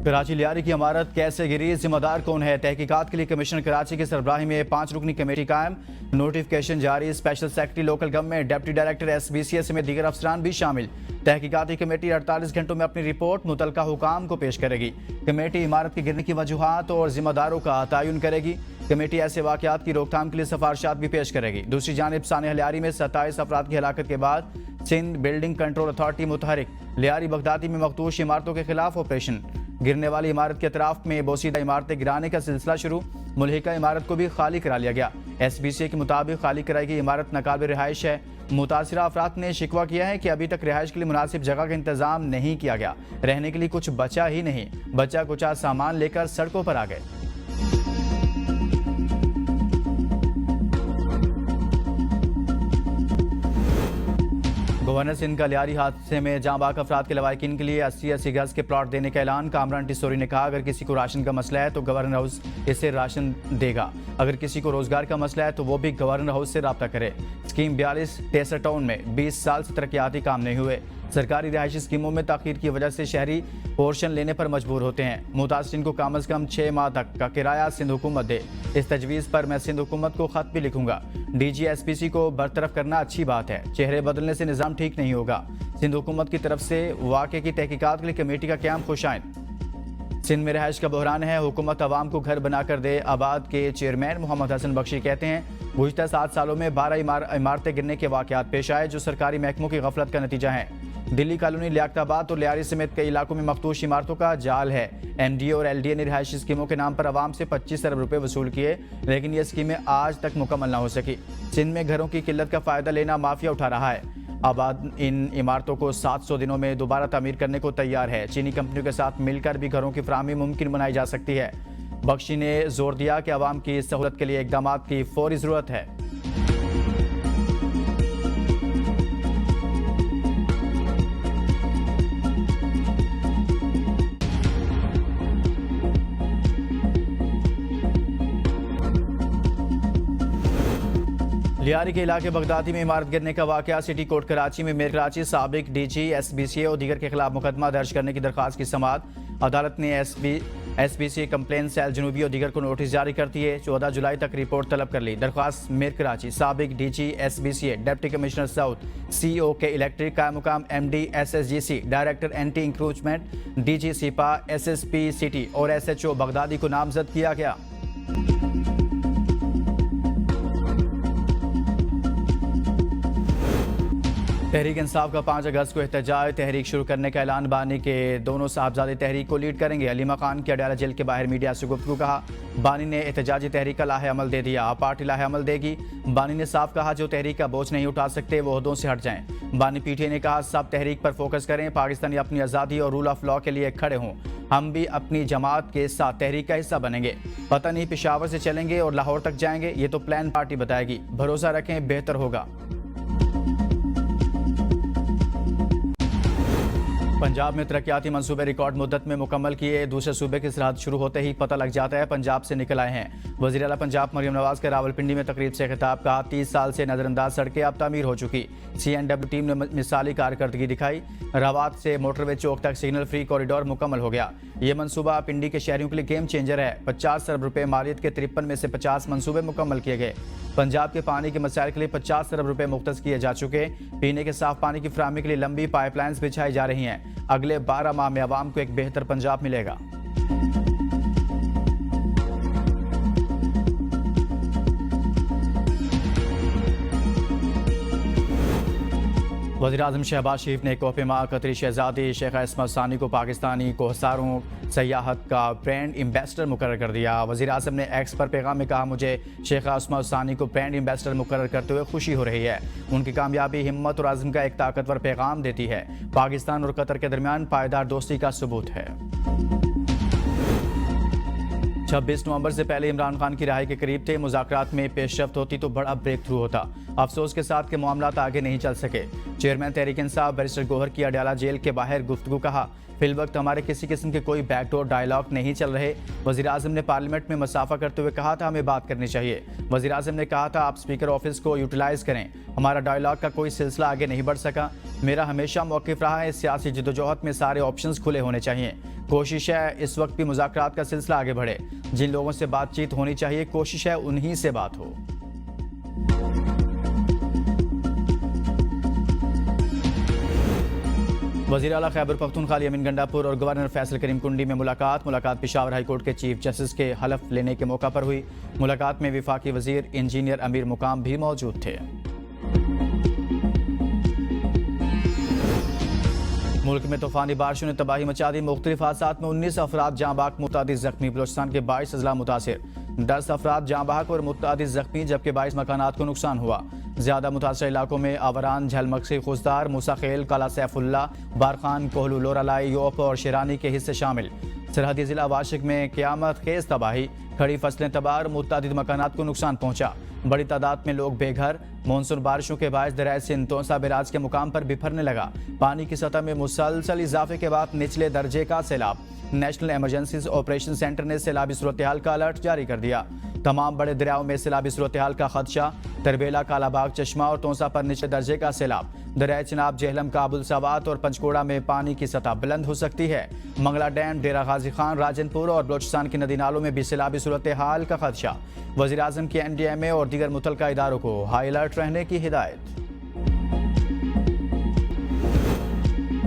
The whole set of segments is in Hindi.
कराची लियारी की इमारत कैसे गिरी, जिम्मेदार कौन है? तहकीकात के लिए कमिश्नर कराची की सरबराही में 5 रुकनी कमेटी कायम, नोटिफिकेशन जारी। Special secretary local government, deputy director SBCA समेत दीगर अफसरान भी शामिल। तहकीकाती कमेटी 48 घंटों में अपनी रिपोर्ट मुतलका हुकाम को पेश करेगी। कमेटी इमारत के गिरने की वजूहात और जिम्मेदारों का तयन करेगी। कमेटी ऐसे वाकयात की रोकथाम के लिए सिफारिशात भी पेश करेगी। दूसरी जानिब सानिया लियारी में 27 अफराद की हलाकत के बाद सिंध बिल्डिंग कंट्रोल अथॉरिटी मुतहरिक। लियारी बगदादी में मखदूश इमारतों के खिलाफ ऑपरेशन। गिरने वाली इमारत के अतराफ में बोसीदा इमारतें गिराने का सिलसिला शुरू। मुल्हिका इमारत को भी खाली करा लिया गया। SBCA के मुताबिक खाली कराई गई इमारत नाकाबिल रिहाइश है। मुतासिरा अफराद ने शिकवा किया है कि अभी तक रिहाइश के लिए मुनासिब जगह का इंतजाम नहीं किया गया। रहने के लिए कुछ बचा ही नहीं, बचा कुचा सामान लेकर सड़कों पर आ गए। गवर्नर सिंध का लियारी हादसे में जाँ बाक अफराद के लवाकिन के लिए 80-80 गज के प्लॉट देने का ऐलान। कामरान टिसोरी ने कहा, अगर किसी को राशन का मसला है तो गवर्नर हाउस इससे राशन देगा। अगर किसी को रोजगार का मसला है तो वो भी गवर्नर हाउस से रब्ता करे। स्कीम 42 टाउन में 20 साल से तरक्याती काम नहीं हुए। सरकारी रिहायशी स्कीमों में ताखीर की वजह से शहरी पोर्शन लेने पर मजबूर होते हैं। मुतासिरीन को कम अज़ कम 6 माह तक का किराया सिंध हुकूमत दे। इस तजवीज़ पर मैं सिंध हुकूमत को खत भी लिखूंगा। DG SPC को बरतरफ करना अच्छी बात है, चेहरे बदलने से निज़ाम ठीक नहीं होगा। सिंध हुकूमत की तरफ से वाक़े की तहकीकात के लिए कमेटी का क़याम खुशाइंद। सिंध में रिहाइश का बहरान है, हुकूमत अवाम को घर बनाकर दे। आबाद के चेयरमैन मोहम्मद हसन बख्शी कहते हैं, गुज़िश्ता 7 सालों में 12 इमारतें गिरने के वाक़यात पेश आए जो सरकारी महकमों की गफलत का नतीजा है। दिल्ली कॉलोनी, लियाकताबाद और लियारी समेत कई इलाकों में मखदूश इमारतों का जाल है। MDA और LDA ने रिहायशी स्कीमों के नाम पर आवाम से 25 अरब रुपए वसूल किए, लेकिन ये स्कीमें आज तक मुकम्मल ना हो सकी। सिंध में घरों की किल्लत का फ़ायदा लेना माफिया उठा रहा है। आबाद इन इमारतों को 700 दिनों में दोबारा तामीर करने को तैयार है। चीनी कंपनियों के साथ मिलकर भी घरों की फराहमी मुमकिन बनाई जा सकती है। बख्शी ने जोर दिया कि आवाम की सहूलत के लिए इकदाम की फौरी ज़रूरत है। लियारी के इलाके बगदादी में इमारत गिरने का वाकया। सिटी कोर्ट कराची में मेयर कराची, साबिक DG SBCA और दीगर के खिलाफ मुकदमा दर्ज करने की दरख्वास्त की समाअत। अदालत ने SBCA कंप्लेन सेल जनूबी और दीगर को नोटिस जारी कर दिए। 14 जुलाई तक रिपोर्ट तलब कर ली। दरख्वास्त मेयर कराची, साबिक DG SBCA, deputy commissioner south, CEO के इलेक्ट्रिक का मुकाम, MD SSGC, director anti encroachment, DG सिपा, SSP city और SHO बगदादी को नामजद किया गया। तहरीक इंसाफ का 5 अगस्त को एहतजाज तहरीक शुरू करने का ऐलान। बानी के दोनों साहबजादे तहरीक को लीड करेंगे। अलीमा खान की अडयाला जेल के बाहर मीडिया से गुफ्तगू। कहा, बानी ने एहतजाजी तहरीक का लाहे अमल दे दिया, पार्टी लाहे अमल देगी। बानी ने साफ कहा, जो तहरीक का बोझ नहीं उठा सकते वो ओहदों से हट जाएं। बानी PTA ने कहा, सब तहरीक पर फोकस करें, पाकिस्तानी अपनी आज़ादी और रूल ऑफ लॉ के लिए खड़े हों। हम भी अपनी जमात के साथ तहरीक का हिस्सा बनेंगे। पता नहीं पेशावर से चलेंगे और लाहौर तक जाएंगे, ये तो प्लान पार्टी बताएगी। भरोसा रखें, बेहतर होगा। पंजाब में तरक्याती मंसूबे रिकॉर्ड मुद्दत में मुकम्मल किए। दूसरे सूबे की सरहद शुरू होते ही पता लग जाता है पंजाब से निकल आए हैं। वज़ीर आला पंजाब मरियम नवाज का रावलपिंडी में तकरीब से खिताब। कहा, 30 साल से नजरअंदाज सड़कें अब तामीर हो चुकी। CNW टीम ने मिसाली कारकर्दगी दिखाई। रवात से मोटरवे चौक तक सिग्नल फ्री कॉरिडोर मुकम्मल हो गया। ये मनसूबा पिंडी के शहरियों के लिए गेम चेंजर है। 50 अरब रुपए मालियत के 53 में से 50 मनसूबे मुकम्मल किए गए। पंजाब के पानी के मसाइल के लिए 50 अरब रुपए मुख्तस किए जा चुके। पीने के साफ पानी की फराहमी के लिए लंबी पाइपलाइंस बिछाई जा रही हैं। अगले 12 माह में आवाम को एक बेहतर पंजाब मिलेगा। वज़ीर-ए-आज़म शहबाज शरीफ ने कोहिमा कतरी शहजादी शेखा इस्मा सानी को पाकिस्तानी कोहसारों सयाहत का ब्रांड एम्बेसडर मुकर्रर कर दिया। वज़ीर-ए-आज़म ने एक्स पर पैगाम में कहा, मुझे शेखा इस्मा सानी को ब्रांड एम्बेसडर मुकर्रर करते हुए खुशी हो रही है। उनकी कामयाबी हिम्मत और आज़म का एक ताकतवर पैगाम देती है। पाकिस्तान और कतर के दरमियान पायदार दोस्ती का सबूत है। 26 नवंबर से पहले इमरान खान की रिहाई के करीब थे। मुज़ाकरात में पेशरफ्त होती तो बड़ा ब्रेक थ्रू होता। अफसोस के साथ के मामलात आगे नहीं चल सके। चेयरमैन तहरीक इंसाफ बैरिस्टर गौहर की अडयाला जेल के बाहर गुफ्तगू। कहा, फिलवक्त हमारे किसी किस्म के कोई बैकडोर डायलॉग नहीं चल रहे। वज़ीर-ए-आज़म ने पार्लियामेंट में मसाफा करते हुए कहा था, हमें बात करनी चाहिए। वज़ीर-ए-आज़म ने कहा था, आप स्पीकर ऑफिस को यूटिलाइज करें। हमारा डायलॉग का कोई सिलसिला आगे नहीं बढ़ सका। मेरा हमेशा मौक़िफ़ रहा है, सियासी जदोजहद में सारे ऑप्शंस खुले होने चाहिए। कोशिश है इस वक्त भी मुज़ाकरात का सिलसिला आगे बढ़े। जिन लोगों से बातचीत होनी चाहिए, कोशिश है उन्हीं से बात हो। वज़ीर आला खैबर पख्तूनख्वा अमीन गंडापुर और गवर्नर फैसल करीम कुंडी में मुलाकात पेशावर हाई कोर्ट के चीफ जस्टिस के हलफ लेने के मौका पर हुई। मुलाकात में वफाकी वज़ीर इंजीनियर अमीर मुकाम भी मौजूद थे। मुल्क में तूफानी बारिशों ने तबाही मचा दी। मुख्तलिफ हादसात में 19 अफराद जाँ बहक, मुतअद्दिद जख्मी। बलोचिस्तान के 22 अजला मुतासिर, 10 अफराद जाँ बहक और मुतअद्दिद जख्मी, जबकि 22 मकानात को नुकसान हुआ। ज्यादा मुतासर इलाकों में आवरान, झलमक्सी, खुजदार, मूसाखेल, काला सैफुल्ला, बारखान, कोहलू, लोरालाई, योप और शेरानी के हिस्से शामिल। सरहदी जिला वाशिक में क़यामत खेज तबाही, खड़ी फसलें तबाह, मुतअद्दिद मकानात को नुकसान पहुंचा। बड़ी तादाद में लोग बेघर। मानसून बारिशों के बायस दरिया सिंध तोसा बैराज के मुकाम पर बिफरने लगा। पानी की सतह में मुसलसल इजाफे के बाद निचले दर्जे का सैलाब। नेशनल इमरजेंसी ऑपरेशन सेंटर ने सैलाबी सूरत हाल का अलर्ट जारी कर दिया। तमाम बड़े दरियाओं में सैलाबी सूरत हाल का खदशा। तरबेला, कालाबाग, चश्मा और तोसा पर निचले दर्जे का सैलाब। दरिया चिनाब, जेहलम, काबुल, सवात और पंचकोड़ा में पानी की सतह बुलंद हो सकती है। मंगला डैम, डेरा गाजी खान, राजनपुर और बलोचिस्तान की नदी नालों में भी सैलाबी सूरत हाल का खदशा। वज़ीर आज़म की NDMA और दीगर मुतलका इदारों को हाई अलर्ट रहने की हिदायत।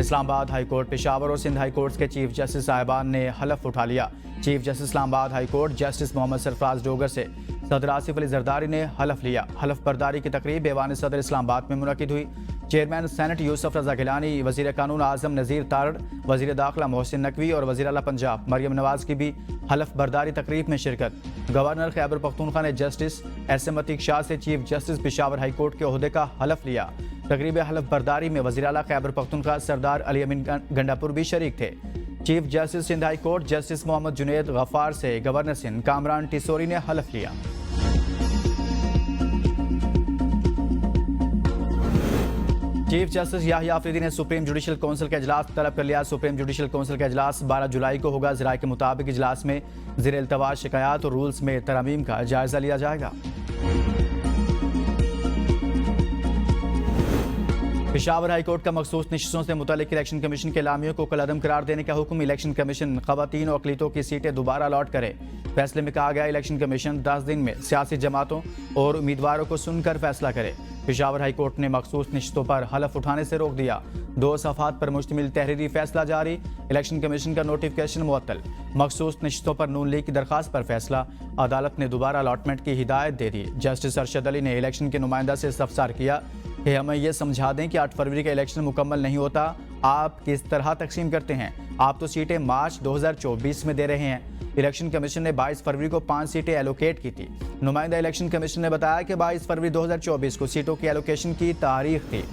इस्लामाबाद हाई कोर्ट पेशावर और सिंध हाई कोर्ट के चीफ जस्टिस साहिबान ने हलफ उठा लिया। Chief justice Islamabad high court justice Mohammad Sarfaraz Dogar से सदर आसिफ अली जरदारी ने हलफ लिया। हलफ बर्दारी की तकरीब ऐवान सदर इस्लामाबाद में मुनक़िद हुई। चेयरमैन सेनेट यूसुफ रजा गिलानी, वज़ीर कानून आज़म नज़ीर तारड़, वज़ीर दाखिला मोहसिन नकवी और वज़ीर आला पंजाब मरियम नवाज की भी हलफ बर्दारी तकरीब में शिरकत। गवर्नर खैबर पख्तूनख्वा ने जस्टिस SM अतीक शाह से chief justice Peshawar high court के ओहदे का हलफ लिया। तकरीब हलफ बर्दारी में वज़ीर आला खैबर पख्तूनख्वा सरदार अली अमीन गंडापुर भी शरीक थे। Chief justice Sindh high court justice Mohammad Junaid Ghaffar से गवर्नर सिंध कामरान टिसोरी ने हलफ लिया। चीफ जस्टिस याहिया अफरीदी ने सुप्रीम जुडिशल काउंसिल का इजलास तलब कर लिया। सुप्रीम जुडिशल काउंसिल का इजलास 12 जुलाई को होगा। ज़राए के मुताबिक इजलास में ज़ेर इल्तवा शिकायत और रूल्स में तरमीम का जायजा लिया जाएगा। पेशावर हाई कोर्ट का मखसूस नशिस्तों से मुतालिक इलेक्शन कमीशन के लामियों को कलअदम करार देने का हुक्म। इलेक्शन कमीशन ख़वातीन और अक़लियतों की सीटें दोबारा अलॉट करे। फैसले में कहा गया इलेक्शन कमीशन 10 दिन में सियासी जमातों और उम्मीदवारों को सुनकर फैसला करे। पेशावर हाई कोर्ट ने मखसूस नशिस्तों पर हलफ उठाने से रोक दिया। 2 सफ़हात पर मुश्तमिल तहरीरी फैसला जारी। इलेक्शन कमीशन का नोटिफिकेशन मुअत्तल। मखसूस नशिस्तों पर नून लीग की दरख्वास्त पर फैसला। अदालत ने दोबारा अलॉटमेंट की हिदायत दे दी। जस्टिस अरशद अली ने इलेक्शन के नुमाइंदा से इस्तफसार किया कि हमें यह समझा दें कि 8 फरवरी का इलेक्शन मुकम्मल नहीं होता। आप किस तरह तकसीम करते हैं? आप तो सीटें मार्च 2024 में दे रहे हैं। इलेक्शन कमीशन ने 22 फरवरी को 5 सीटें एलोकेट की थी। नुमाइंदा इलेक्शन कमीशन ने बताया कि 22 फरवरी 2024 को सीटों की एलोकेशन की तारीख थी।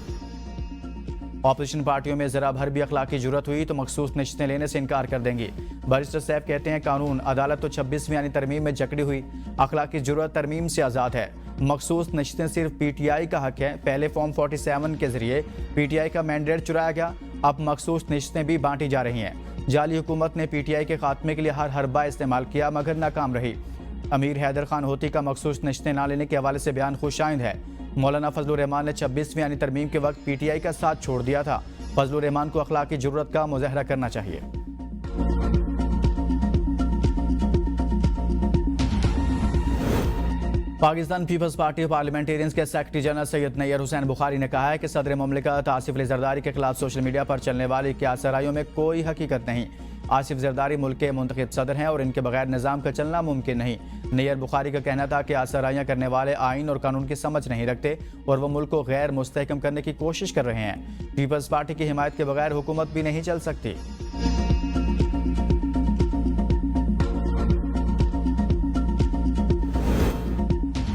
ऑपोजिशन पार्टियों में जरा भर भी अखलाकी जुर्रत हुई तो मखसूस नशिस्तें लेने से इनकार कर देंगी। बैरिस्टर साहब कहते हैं कानून अदालत तो 26वीं यानी तरमीम में जकड़ी हुई। अखलाकी जुर्रत तरमीम से आज़ाद है। मखसूस नशिस्तें सिर्फ PTI का हक है। पहले फॉर्म 47 के जरिए PTI का मैंडेट चुराया गया। अब मखसूस नशिस्तें भी बांटी जा रही हैं। जाली हुकूमत ने PTI के खात्मे के लिए हर हरबा इस्तेमाल किया मगर नाकाम रही। अमीर हैदर खान होती का मखसूस नशिस्तें ना लेने के हवाले से बयान खुशाइंद है। मौलाना फजलुर रहमान ने 26वीं यानी तरमीम के वक्त PTI का साथ छोड़ दिया था। फजलुर रहमान को अखलाकी जुर्रत का मुजाहरा करना चाहिए। पाकिस्तान पीपल्स पार्टी पार्लियामेंटेरियंस के सेक्रेटरी जनरल सैयद नैयर हुसैन बुखारी ने कहा है कि सदर मुमलिकत आसिफ अली जरदारी के खिलाफ सोशल मीडिया पर चलने वाली क्यासराइयों में कोई हकीकत नहीं। आसिफ जरदारी मुल्क के मुंतखब सदर हैं और इनके बगैर निज़ाम का चलना मुमकिन नहीं। नैयर बुखारी का कहना था कि आसराइयाँ करने वाले आइन और कानून की समझ नहीं रखते और वो मुल्क को गैर मुस्तहकम करने की कोशिश कर रहे हैं। पीपल्स पार्टी की हिमायत के बगैर हुकूमत भी नहीं चल सकती।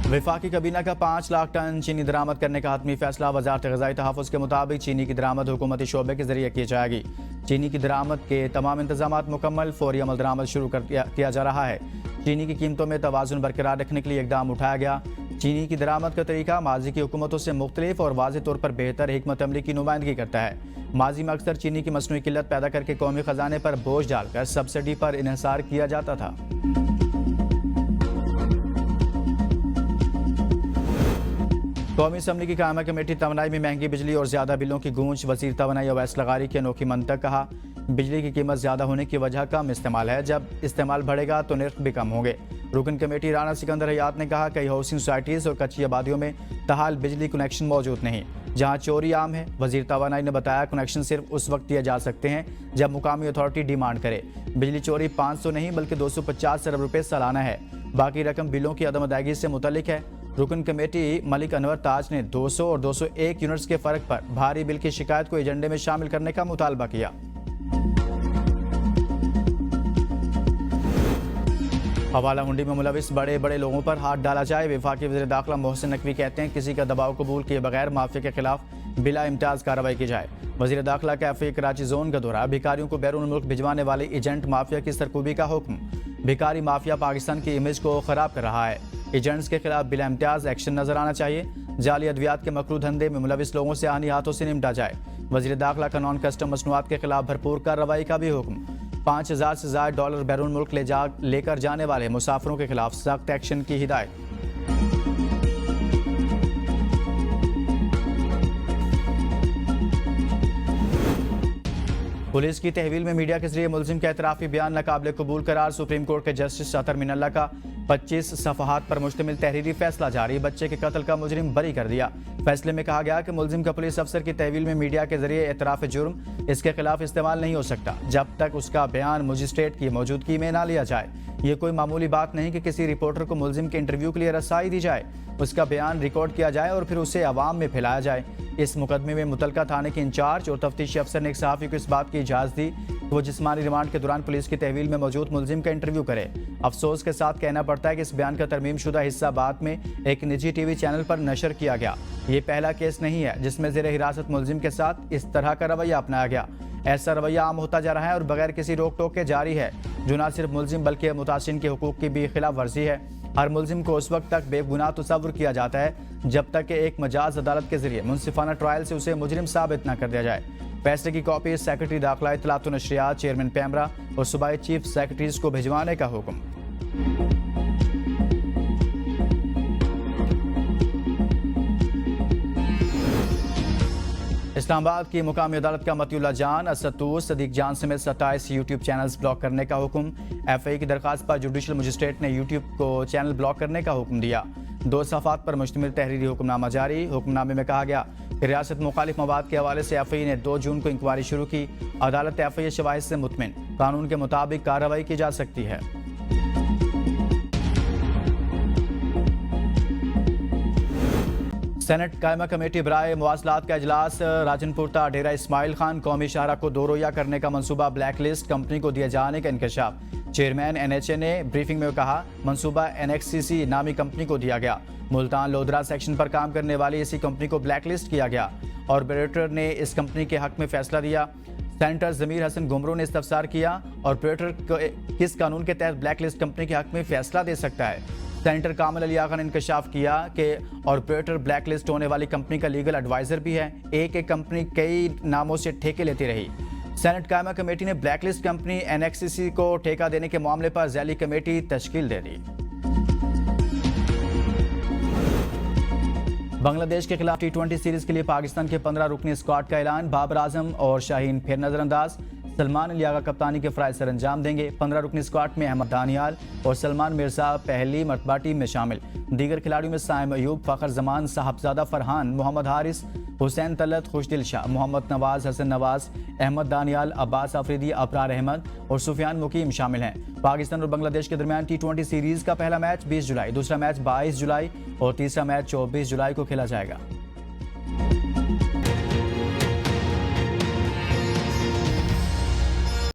वफाकी काबीना का 5 लाख टन चीनी दरामद करने का हतमी फैसला। वजारत ग़िज़ाई तहफ़्फ़ुज़ के मुताबिक चीनी की दरामद हुकूमती शोबे के जरिए की जाएगी। चीनी की दरामद के तमाम इंतजामात मुकम्मल, फौरी अमल दरामद शुरू किया जा रहा है। चीनी की कीमतों में तवाज़ुन बरकरार रखने के लिए इक़दाम उठाया गया। चीनी की दरामद का तरीका माजी की हुकूमतों से मुख्तलिफ और वाज़ेह तौर पर बेहतर हिकमत अमली की नुमाइंदगी करता है। माजी में अक्सर चीनी की मसनूई किल्लत पैदा करके कौमी ख़जाने पर बोझ डालकर सब्सिडी पर इन्हिसार किया जाता था। कौमी असम्बली की कायमा कमेटी तवानाई में महंगी बिजली और ज़्यादा बिलों की गूंज। वज़ीर तवानाई अवैस लगारी की अनोखी मंतक कहा बिजली की कीमत ज़्यादा होने की वजह कम इस्तेमाल है। जब इस्तेमाल बढ़ेगा तो निर्ख भी कम होंगे। रुकन कमेटी राना सिकंदर हयात ने कहा, कई हाउसिंग सोसाइटीज़ और कच्ची आबादियों में ताहाल बिजली कनेक्शन मौजूद नहीं, जहां चोरी आम है। वजीर तवानाई ने बताया, कनेक्शन सिर्फ उस वक्त दिए जा सकते हैं जब मुकामी अथॉरिटी डिमांड करे। बिजली चोरी 500 नहीं बल्कि 250 अरब रुपये सालाना है। बाकी रकम बिलों की अदम अदायगी से मुतल्लिक है। रुकन कमेटी मलिक अनवर ताज ने 200 और 201 यूनिट्स के फर्क पर भारी बिल की शिकायत को एजेंडे में शामिल करने का मुतालबा किया। हवाला हुंडी में मुलविस बड़े बड़े लोगों पर हाथ डाला जाए। वफाकी वज़ीर दाखिला मोहसिन नकवी कहते हैं, किसी का दबाव कबूल किए बगैर माफिया के खिलाफ बिला इम्तियाज कार्रवाई की जाए। वज़ीर दाखिला का FA कराची जोन का दौरा। भिखारियों को बैरून मुल्क भिजवाने वाले एजेंट माफिया की सरकूबी का हुक्म। भिखारी माफिया पाकिस्तान की इमेज को खराब कर रहा है। एजेंट्स के खिलाफ बिला इम्तियाज एक्शन नजर आना चाहिए। जाली अद्वियात के मकरू धंधे में मुलविस लोगों से आनी हाथों से निपटा जाए। वज़ीर दाखिला का नॉन कस्टम मसनूआत के खिलाफ भरपूर कार्रवाई का भी हुक्म। 5000 से ज़्यादा डॉलर बैरून मुल्क लेकर जाने वाले मुसाफिरों के खिलाफ सख्त एक्शन की हिदायत। पुलिस की तहवील में मीडिया के जरिए मुलजिम का एतराफ़ी बयान नाकाबिल कबूल करार। सुप्रीम कोर्ट के जस्टिस अतर मिनल्ला का 25 सफ़हात पर मुश्तमिल तहरीरी फैसला जारी। बच्चे के कत्ल का मुजरिम बरी कर दिया। फैसले में कहा गया कि मुलजिम का पुलिस अफसर की तहवील में मीडिया के जरिए एतराफ़ जुर्म इसके खिलाफ इस्तेमाल नहीं हो सकता जब तक उसका बयान मजिस्ट्रेट की मौजूदगी में ना लिया जाए। ये कोई मामूली बात नहीं कि किसी रिपोर्टर को मुलजिम के इंटरव्यू के लिए रसाई दी जाए, उसका बयान रिकॉर्ड किया जाए और फिर उसे अवाम में फैलाया जाए। इस मुकदमे में मुतलका थाने के इंचार्ज और तफ्तीशी अफसर ने एक सहाफ़ी को इस बात की इजाज़त दी कि वो जिस्मानी रिमांड के दौरान पुलिस की तहवील में मौजूद मुलजिम का इंटरव्यू करे। अफसोस के साथ कहना पड़ता है कि इस बयान का तरमीम शुदा हिस्सा बाद में एक निजी TV चैनल पर नशर किया गया। ये पहला केस नहीं है जिसमें ज़ेर हिरासत मुलजिम के साथ इस तरह का रवैया अपनाया गया। ऐसा रवैया आम होता जा रहा है और बगैर किसी रोक टोक के जारी है, जो न सिर्फ मुलजिम बल्कि मुतासिन के हुकूक की भी खिलाफ वर्जी है। हर मुलजिम को उस वक्त तक बेगुनाह तस्वुर किया जाता है जब तक कि एक मजाज अदालत के जरिए मुनसिफाना ट्रायल से उसे मुजरिम साबित न कर दिया जाए। फैसले की कॉपी सेक्रेटरी दाखिला, इत्तलात व नशरियात, चेयरमैन पैमरा और सूबाई चीफ सेक्रेटरीज को भिजवाने का हुक्म। इस्लामाबाद की मुकामी अदालत का मतियुल्लाह जान, असदूर, सदीक जान समेत 27 यूट्यूब चैनल्स ब्लॉक करने का हुक्म। FA की दरखास्त पर जुडिशल मजिस्ट्रेट ने यूट्यूब को चैनल ब्लॉक करने का हुक्म दिया। 2 सफ़ात पर मुश्तमिल तहरीरी हुक्मनामा जारी। हुक्मनामे में कहा गया कि रियासत मुखालिफ मवाद के हवाले से FA ने 2 जून को इंक्वायरी शुरू की। अदालत FA शवाहिद से मुतमिन, कानून के मुताबिक कार्रवाई की जा सकती है। सेनेट कायमा कमेटी बराए मवासलात का इजलास। राजनपुर ता डेरा इस्माइल खान कौमी शाहरा को दो रोया करने का मंसूबा ब्लैक लिस्ट कंपनी को दिए जाने का इंकशाफ। चेयरमैन NHA ने ब्रीफिंग में कहा, मंसूबा NXCC नामी कंपनी को दिया गया। मुल्तान लोधरा सेक्शन पर काम करने वाली इसी कंपनी को ब्लैक लिस्ट किया गया। ऑपरेटर ने इस कंपनी के हक में फैसला दिया। सेनेटर ज़मीर हसन गुमरू ने इस्तफसार किया, ऑपरेटर किस कानून के तहत ब्लैक लिस्ट कंपनी के हक में फैसला दे सकता है। सेनेटर कामिल अली आगा ने इंकशाफ किया कि ऑपरेटर ब्लैक लिस्ट होने वाली कंपनी का लीगल एडवाइजर भी है। एक कंपनी कई नामों से ठेके लेती रही। सेनेट कायमा कमेटी ने ब्लैक लिस्ट कंपनी NXCC को ठेका देने के मामले पर ज़ैली कमेटी तश्कील दे दी। बांग्लादेश के खिलाफ T20 सीरीज के लिए पाकिस्तान के 15 रुकनी स्क्वाड का ऐलान। बाबर आजम और शाहीन फिर नजरअंदाज। सलमान अली आगा कप्तानी के फ़राइज़ सर अंजाम देंगे। 15 रुकनी स्क्वाड में अहमद दानियाल और सलमान मिर्जा पहली मरतबा टीम में शामिल। दीगर खिलाड़ियों में साइम अयूब, फ़खर जमान, साहबजादा फरहान, मोहम्मद हारिस, हुसैन तलत, खुशदिल शाह, मोहम्मद नवाज, हसन नवाज, अहमद दानियाल, अब्बास आफरीदी, अबरार अहमद और सुफियान मुकीम शामिल हैं। पाकिस्तान और बांग्लादेश के दरमियान T20 सीरीज का पहला मैच 20 जुलाई, दूसरा मैच 22 जुलाई और तीसरा मैच 24 जुलाई को खेला जाएगा।